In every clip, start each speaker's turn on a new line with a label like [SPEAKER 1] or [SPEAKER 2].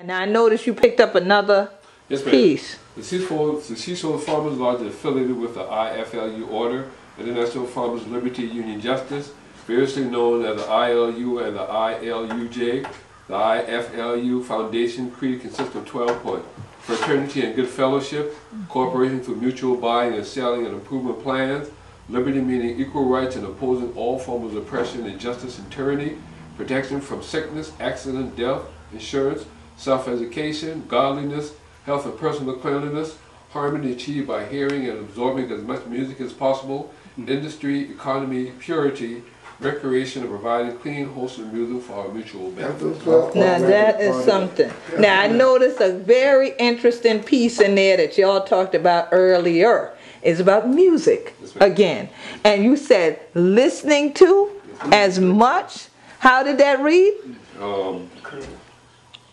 [SPEAKER 1] And I noticed you picked up another piece.
[SPEAKER 2] The Seaside Farmers Lodge is affiliated with the IFLU Order, International Farmers Liberty Union Justice, variously known as the ILU and the ILUJ. The IFLU Foundation creed consists of 12 points: fraternity and good fellowship, cooperation for mutual buying and selling and improvement plans, liberty meaning equal rights and opposing all forms of oppression, injustice, and tyranny, protection from sickness, accident, death, insurance, self-education, godliness, health and personal cleanliness, harmony achieved by hearing and absorbing as much music as possible, industry, economy, purity, recreation, and providing clean, wholesome music for our mutual benefit.
[SPEAKER 1] Now that is something. Now I noticed a very interesting piece in there that y'all talked about earlier. It's about music again. And you said listening to as much. How did that read?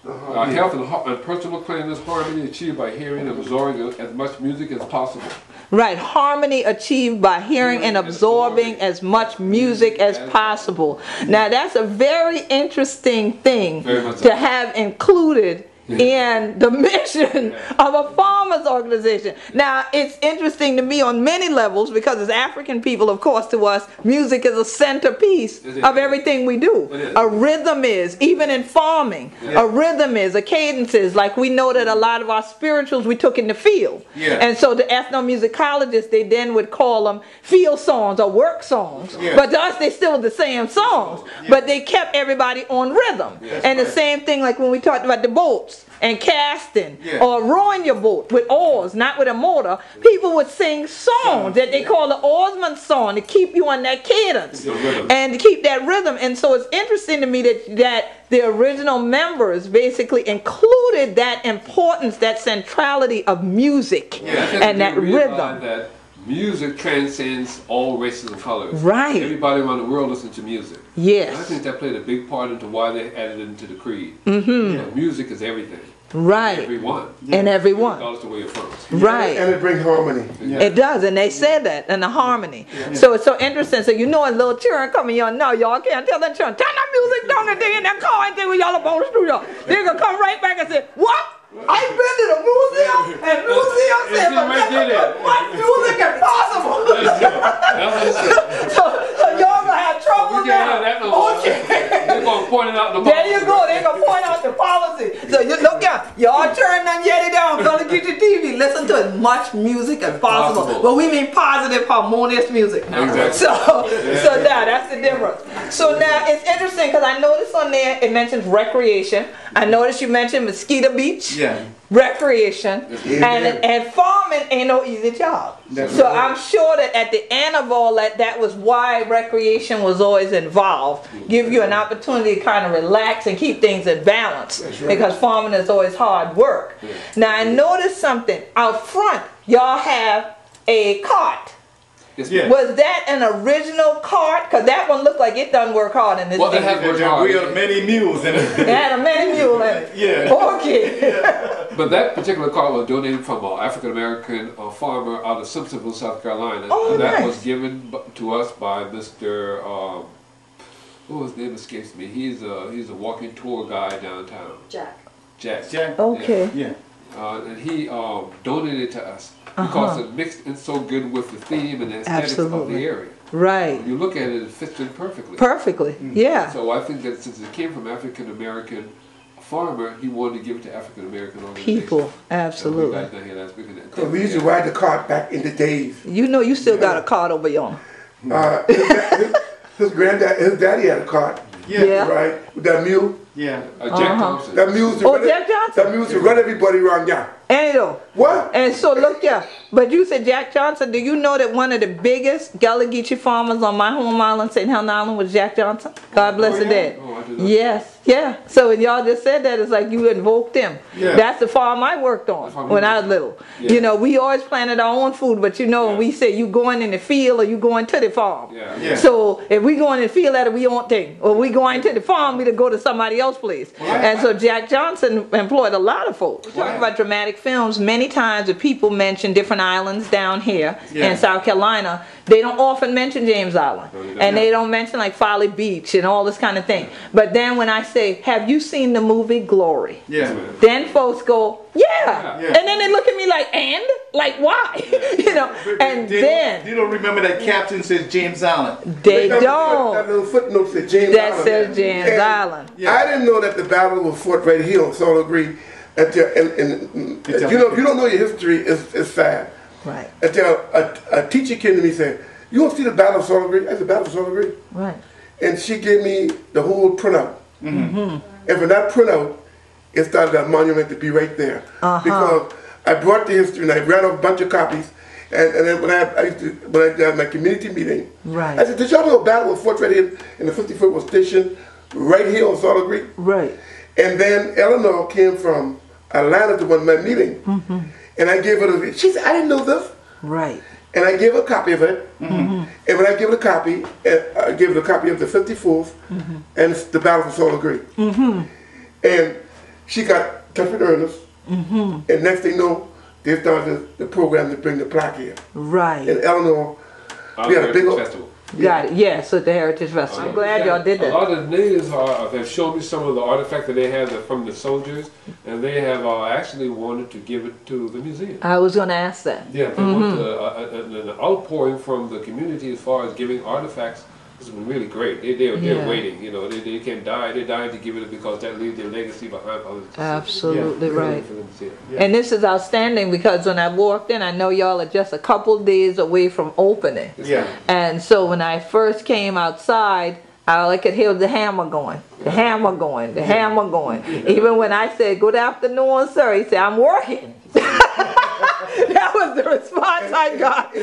[SPEAKER 2] Health and personal cleanliness, harmony achieved by hearing and absorbing as much music as possible.
[SPEAKER 1] Right, harmony achieved by hearing and absorbing as much music as possible. Now that's a very interesting thing to have included in the mission of a farmers organization. Now it's interesting to me on many levels because as African people, of course, to us music is a centerpiece of everything we do. A rhythm is, even in farming, a rhythm is, a cadence is, like we know that a lot of our spirituals we took in the field. And so the ethnomusicologists, they then would call them field songs or work songs. But to us they still the same songs, but they kept everybody on rhythm. And the same thing like when we talked about the boats and casting or rowing your boat with oars, not with a motor, people would sing songs that they call the oarsman song to keep you on that cadence and to keep that rhythm. And so it's interesting to me that the original members basically included that importance, that centrality of music and that rhythm.
[SPEAKER 2] That music transcends all races and colors.
[SPEAKER 1] Right.
[SPEAKER 2] Everybody around the world listens to music.
[SPEAKER 1] Yes.
[SPEAKER 2] And I think that played a big part into why they added it into the creed. Music is everything.
[SPEAKER 1] Right.
[SPEAKER 2] Everyone.
[SPEAKER 1] And everyone.
[SPEAKER 2] Regardless of where you're from.
[SPEAKER 1] Right.
[SPEAKER 3] And it brings harmony.
[SPEAKER 1] It does, and they said that, and the harmony. So it's so interesting. So you know as little children coming, y'all know, y'all can't tell them children, turn that music down and they in that car and think we y'all up on the street. They're going to come right back and say, what? I've been to the museum, and museum said, what music is possible? so y'all going to have trouble now.
[SPEAKER 2] They're going to point it out the policy.
[SPEAKER 1] There you go, they're going to point out the policy. So you look out, y'all turn that yeti down, go to Geechee TV, listen to as much music as possible. But we mean positive, harmonious music.
[SPEAKER 2] Exactly.
[SPEAKER 1] So now that's the difference. So now it's interesting because I noticed on there it mentions recreation. I noticed you mentioned Mosquito Beach. Recreation and farming ain't no easy job. So I'm sure that at the end of all that was why recreation was always involved. Give you an opportunity to kind of relax and keep things in balance because farming is always hard work. Now I noticed something out front. Y'all have a cart. Was that an original cart? Because that one looked like it doesn't work hard in this
[SPEAKER 2] thing.
[SPEAKER 4] We had many mules in it.
[SPEAKER 1] It had a many mule in it. Okay.
[SPEAKER 2] But that particular cart was donated from an African-American farmer out of Simpsonville, South Carolina. And that was given to us by Mr. Who his name escapes me. He's a walking tour guide downtown. Jack.
[SPEAKER 1] Okay.
[SPEAKER 2] And he donated to us because it mixed in so good with the theme and the aesthetics of the area.
[SPEAKER 1] Right.
[SPEAKER 2] When you look at it, it fits in perfectly.
[SPEAKER 1] Perfectly, yeah.
[SPEAKER 2] So I think that since it came from African-American farmer, he wanted to give it to African-American
[SPEAKER 1] people. Absolutely.
[SPEAKER 3] We used to ride the cart back in the days.
[SPEAKER 1] You know you still got a cart over yonder.
[SPEAKER 3] His granddad, his daddy had a cart. Right? With that mule.
[SPEAKER 2] Jack Thompson.
[SPEAKER 3] That mule
[SPEAKER 1] Jack Johnson.
[SPEAKER 3] That mule to run everybody around there.
[SPEAKER 1] And
[SPEAKER 3] what?
[SPEAKER 1] And so look here, but you said Jack Johnson. Do you know that one of the biggest Gullah Geechee farmers on my home island, St. Helena Island, was Jack Johnson? God bless the dead. Yes, So when y'all just said that, it's like you invoked him. That's the farm I worked on when I was little. You know, we always planted our own food, but you know, we say you going in the field or you going to the farm. So if we going in the field, that we own thing, or we going to the farm, we to go to somebody else's place. And so Jack Johnson employed a lot of folks. We're talking about dramatic films. Many times the people mention different islands down here in South Carolina. They don't often mention James Island, and they don't mention like Folly Beach and all this kind of thing. But then when I say say, have you seen the movie Glory?
[SPEAKER 4] Yeah.
[SPEAKER 1] Then folks go, yeah. And then they look at me like, and? Like, why? You know, and then.
[SPEAKER 4] You don't remember that caption says James Island?
[SPEAKER 1] They don't.
[SPEAKER 3] That little footnote said James
[SPEAKER 1] That
[SPEAKER 3] Island.
[SPEAKER 1] says James Island.
[SPEAKER 3] I didn't know that the battle was fought right here on Salt Creek. Until, and you know, if you don't know your history, it's sad.
[SPEAKER 1] Right.
[SPEAKER 3] Until a teacher came to me and said, you want to see the Battle of Salt Creek? I said, Battle of Salt Creek?
[SPEAKER 1] Right.
[SPEAKER 3] And she gave me the whole printout. And from that printout, it started that monument to be right there. Because I brought the history and I ran off a bunch of copies. And then when I had my community meeting, I said, did y'all know a battle was fought right here and the 50-foot was stationed right here on Salt Creek? Right. And then Eleanor came from Atlanta to one of my meetings. And I gave her the, she said, I didn't know this. Right. And I gave her a copy of it. And when I gave her the copy, I gave her a copy of the 54th and the Battle for Salt Creek. And she got in touch with Ernest. And next thing you know, they started the program to bring the plaque here. Right. And Eleanor, we had a big festival.
[SPEAKER 1] Got it. Yes, at the Heritage Festival. I'm glad y'all did that.
[SPEAKER 2] A lot of the natives have shown me some of the artifacts that they have from the soldiers, and they have actually wanted to give it to the museum.
[SPEAKER 1] I was going to ask that.
[SPEAKER 2] Yeah, they want an outpouring from the community as far as giving artifacts. This has been really great. They're waiting. You know, they can die. They're dying to give it because that leaves their legacy behind for others.
[SPEAKER 1] Absolutely right. And this is outstanding because when I walked in, I know y'all are just a couple days away from opening. Yeah. And so when I first came outside, I could hear the hammer going, the hammer going, the hammer going. Even when I said, good afternoon, sir, he said, I'm working. That was the response I got.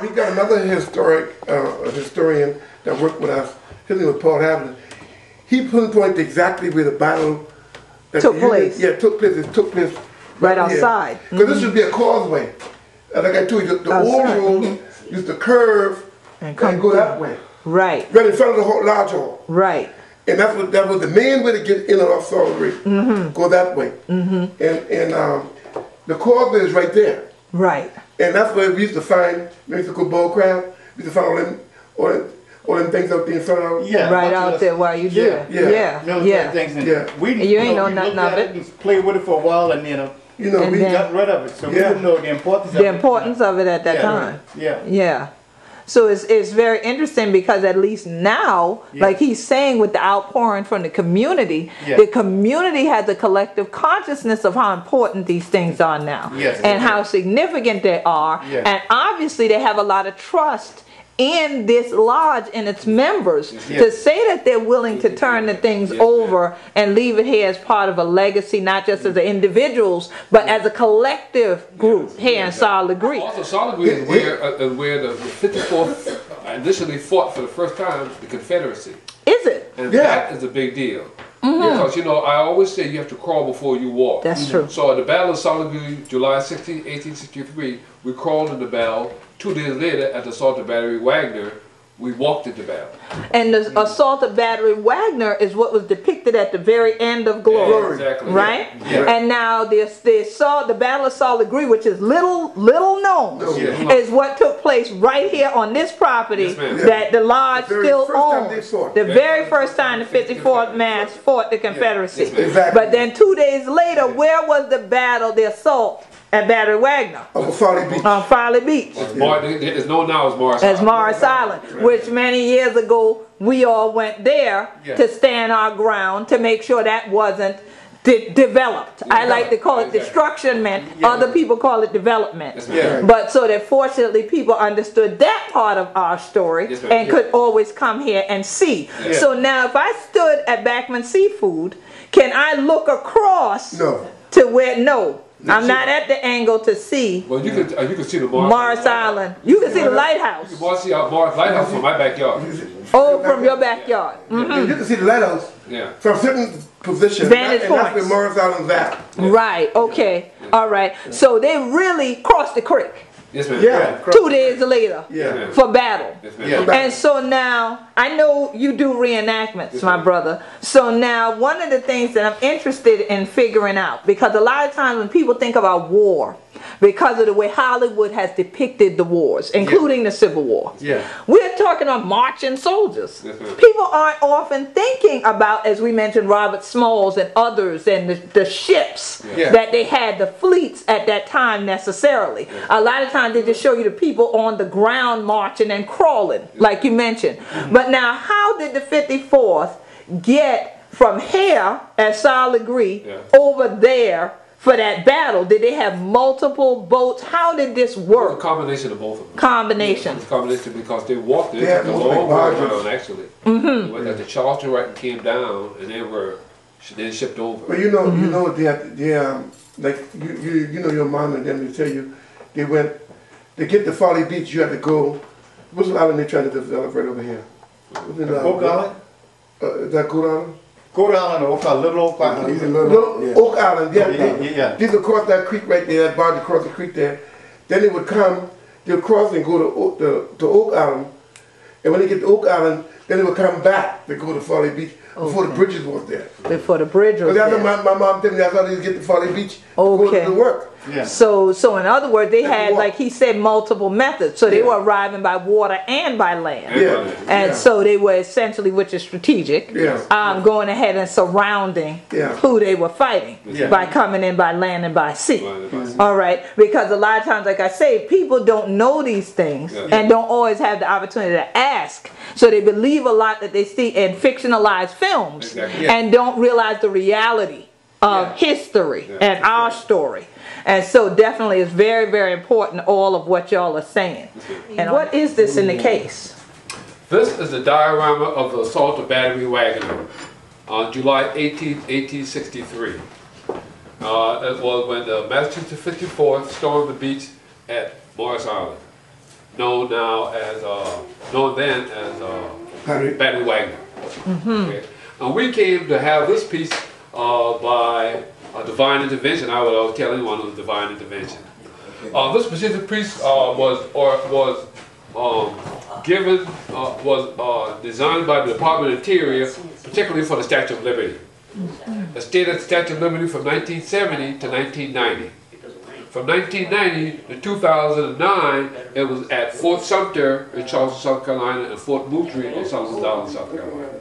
[SPEAKER 3] We got another historian that worked with us. His name was Paul Havlin. He pinpointed exactly where the battle
[SPEAKER 1] took place.
[SPEAKER 3] Yeah, took place. It took place
[SPEAKER 1] right outside.
[SPEAKER 3] Because this should be a causeway. Like I told you, the old road used to curve and go that way. Right. Right in front of the large hall. Right. And that was the main way to get in and off Salt Creek. Go that way. And the causeway is right there. Right. And that's where we used to find Mexico bull crab. We used to find all them things out there in front of.
[SPEAKER 1] Yeah. Right out there while you do it. Yeah.
[SPEAKER 4] Things you
[SPEAKER 1] ain't know nothing of it.
[SPEAKER 4] We played with it for a while and we got rid of it. So we didn't know the importance of it.
[SPEAKER 1] The importance of it at that time.
[SPEAKER 4] Yeah.
[SPEAKER 1] Yeah. So it's very interesting because at least now, like he's saying with the outpouring from the community has a collective consciousness of how important these things are now and how significant they are. And obviously they have a lot of trust in this lodge and its members to say that they're willing to turn the things over and leave it here as part of a legacy, not just as individuals, but as a collective group here in Solid Creek.
[SPEAKER 2] Also, Solid Creek is where the 54th initially fought for the first time the Confederacy.
[SPEAKER 1] Is it?
[SPEAKER 2] And that is a big deal. Because, you know, I always say you have to crawl before you walk.
[SPEAKER 1] That's true.
[SPEAKER 2] So at the Battle of Solid Creek, July 16, 1863, we crawled in the battle. 2 days later, at the Assault of Battery Wagner, we walked into battle.
[SPEAKER 1] And the Assault of Battery Wagner is what was depicted at the very end of Glory.
[SPEAKER 2] Exactly.
[SPEAKER 1] Right? And now the Battle of Solid Creek, which is little known, is what took place right here on this property that the lodge still owns. The very first time the 54th Mass fought the Confederacy. But then 2 days later, where was the battle, the assault? At Battery Wagner.
[SPEAKER 3] On Folly Beach.
[SPEAKER 1] On Folly Beach.
[SPEAKER 2] It's known now as Morris Island.
[SPEAKER 1] As Morris Island, which many years ago we all went there to stand our ground to make sure that wasn't developed. I like to call it destruction meant. Other people call it development. But so that fortunately people understood that part of our story and could always come here and see. So now if I stood at Backman Seafood, can I look across to where, I'm not at the angle to see.
[SPEAKER 2] Well, you can see the
[SPEAKER 1] Morris Island. You can see the lighthouse.
[SPEAKER 2] You can see our Morris Lighthouse from my backyard.
[SPEAKER 1] Oh, from your backyard.
[SPEAKER 3] You can see the lighthouse from certain positions.
[SPEAKER 1] Vantage points.
[SPEAKER 3] That's where Morris Island's at.
[SPEAKER 1] Right. Okay. All right. So they really crossed the creek.
[SPEAKER 2] Yes, ma'am.
[SPEAKER 3] Yeah.
[SPEAKER 1] 2 days later
[SPEAKER 3] Yeah.
[SPEAKER 1] for battle.
[SPEAKER 2] Yes, ma'am.
[SPEAKER 4] Yeah.
[SPEAKER 1] And so now, I know you do reenactments, my brother. So now, one of the things that I'm interested in figuring out, because a lot of times when people think about war, because of the way Hollywood has depicted the wars, including the Civil War, we're talking about marching soldiers. People aren't often thinking about, as we mentioned, Robert Smalls and others, and the ships that they had, the fleets at that time necessarily. A lot of times they just show you the people on the ground marching and crawling, like you mentioned. But now, how did the 54th get from here at Solid Green over there for that battle? Did they have multiple boats? How did this work?
[SPEAKER 2] It was a combination of both of them.
[SPEAKER 1] Combination.
[SPEAKER 2] It was a combination because they walked it.
[SPEAKER 3] Yeah,
[SPEAKER 2] The long way around, actually. Went at the Charleston right and came down, and they were then shipped over.
[SPEAKER 3] But you know, like you know, your mom and them, they tell you, they get to Folly Beach, you have to go. What's the island they're trying to develop right over here?
[SPEAKER 4] Oak Island?
[SPEAKER 3] Is that Good Island?
[SPEAKER 4] Good Island, Oak Island, Little Oak Island.
[SPEAKER 3] Little Oak Island,
[SPEAKER 4] Yeah.
[SPEAKER 3] These will cross that creek right there, that barge across the creek there. Then they would come, they'll cross and go to Oak Island. And when they get to Oak Island, then they would come back to go to Folly Beach before the bridges was there.
[SPEAKER 1] Before the bridge was
[SPEAKER 3] Because
[SPEAKER 1] there.
[SPEAKER 3] my mom told me that's how they get to Folly Beach to go to work.
[SPEAKER 4] Yeah.
[SPEAKER 1] So in other words, they had, like he said, multiple methods. So they were arriving by water and by land. And so they were essentially, which is strategic, going ahead and surrounding who they were fighting by coming in by land and by sea. All right, because a lot of times, like I say, people don't know these things and don't always have the opportunity to ask. So they believe a lot that they see in fictionalized films and don't realize the reality of history and our story. And so definitely it's very, very important, all of what y'all are saying. And what is this in the case?
[SPEAKER 2] This is the diorama of the assault of Battery Wagner on July 18, 1863. It was when the Massachusetts 54th stormed the beach at Morris Island, known then as Battery Wagner. Okay. And we came to have this piece by divine intervention. I would tell anyone it was divine intervention. This particular piece was designed by the Department of Interior, particularly for the Statue of Liberty. It stayed at the Statue of Liberty from 1970 to 1990. From 1990 to 2009, it was at Fort Sumter in Charleston, South Carolina, and Fort Moultrie in Sullivan Island, South Carolina.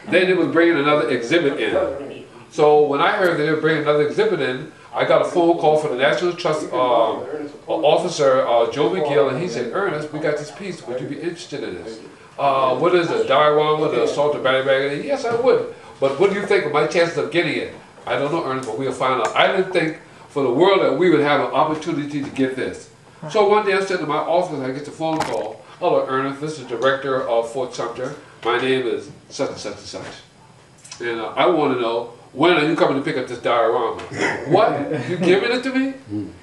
[SPEAKER 2] Then it was bringing another exhibit in. So when I heard that they were bringing another exhibit in, I got a phone call from the National Trust officer, Joe McGill, and he said, "Ernest, we got this piece. Would you be interested in this? What is it, diorama, the assault of Battery Wagner?" Yes, I would. But what do you think of my chances of getting it? I don't know, Ernest, but we'll find out. I didn't think for the world that we would have an opportunity to get this. So one day I said to my office, I get the phone call. "Hello, Ernest, this is the director of Fort Sumter. My name is such and such and such. And I want to know, when are you coming to pick up this diorama?" "What? You giving it to me?"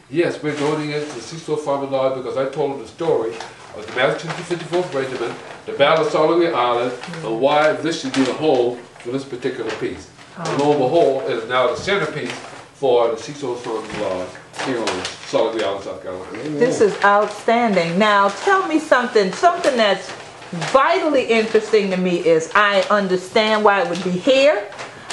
[SPEAKER 2] "Yes, we're donating it to the Seaside Farmer Lodge because I told them the story of the Massachusetts 54th Regiment, the Battle of Solid Island, and why this should be the home for this particular piece." And lo and behold, it is now the centerpiece for the Seaside Farmer Lodge here on Solid Island, South Carolina.
[SPEAKER 1] This is outstanding. Now tell me something that's vitally interesting to me is I understand why it would be here.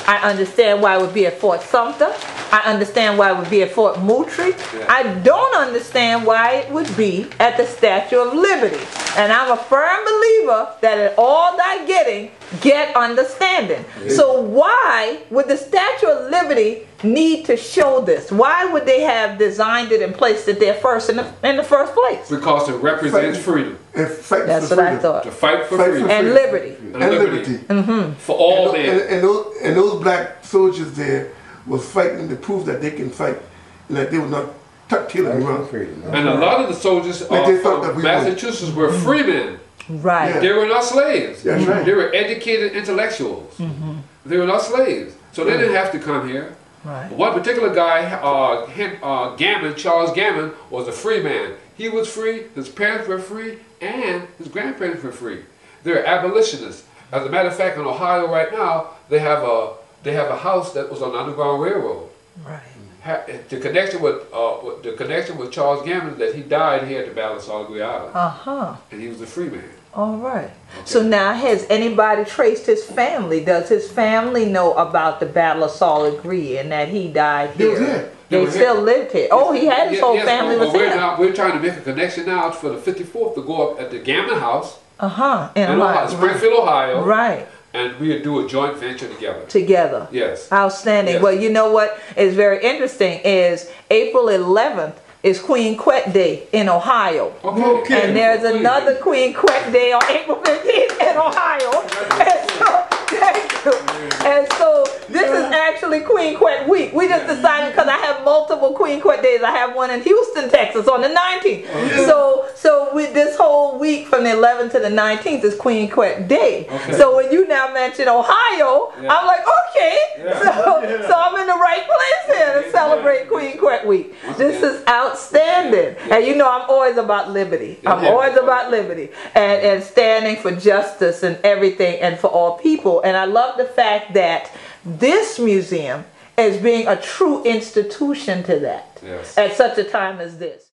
[SPEAKER 1] I understand why it would be at Fort Sumter. I understand why it would be at Fort Moultrie. I don't understand why it would be at the Statue of Liberty. And I'm a firm believer that in all thy getting, get understanding. So why would the Statue of Liberty need to show this? Why would they have designed it and placed it there first in the first place?
[SPEAKER 2] Because it represents freedom.
[SPEAKER 1] That's what I thought.
[SPEAKER 2] To fight for freedom.
[SPEAKER 1] And liberty.
[SPEAKER 2] And liberty. For all men.
[SPEAKER 3] And those black soldiers there was fighting to prove that they can fight and that they would not tuck tail and run.
[SPEAKER 2] And a lot of the soldiers from Massachusetts were free men.
[SPEAKER 1] Right.
[SPEAKER 2] They were not slaves.
[SPEAKER 3] That's right.
[SPEAKER 2] They were educated intellectuals. They were not slaves. So they didn't have to come here.
[SPEAKER 1] Right.
[SPEAKER 2] One particular guy, Gammon, Charles Gammon, was a free man. He was free, his parents were free, and his grandparents were free. They're abolitionists. As a matter of fact, in Ohio right now, they have a house that was on the Underground Railroad.
[SPEAKER 1] Right.
[SPEAKER 2] the connection with Charles Gambler, that he died here at the Battle of Solid Island. And he was a free man.
[SPEAKER 1] All right. So now, has anybody traced his family? Does his family know about the Battle of Solid Green and that he died here? They still lived here. Oh, he had his whole family was here.
[SPEAKER 2] We're trying to make a connection now for the 54th to go up at the Gambler House.
[SPEAKER 1] In Ohio.
[SPEAKER 2] Springfield, Ohio.
[SPEAKER 1] Right.
[SPEAKER 2] And we'll do a joint venture together. Yes.
[SPEAKER 1] Outstanding.
[SPEAKER 2] Yes.
[SPEAKER 1] Well, you know what is very interesting is April 11th is Queen Quet Day in Ohio.
[SPEAKER 2] Okay.
[SPEAKER 1] And there's another Queen Quet Day on April 15th in Ohio. And so, thank you. And so this is actually Queen Quet week. We just decided, because I have multiple Queen Quet days. I have one in Houston, Texas on the 19th. So with this whole week from the 11th to the 19th is Queen Quet Day. So when you now mention Ohio, I'm like, okay. So I'm in the right place here to celebrate Queen Quet week. This is outstanding. And you know, I'm always about liberty. I'm always about liberty and standing for justice and everything and for all people. And I love the fact that this museum is being a true institution to that at such a time as this.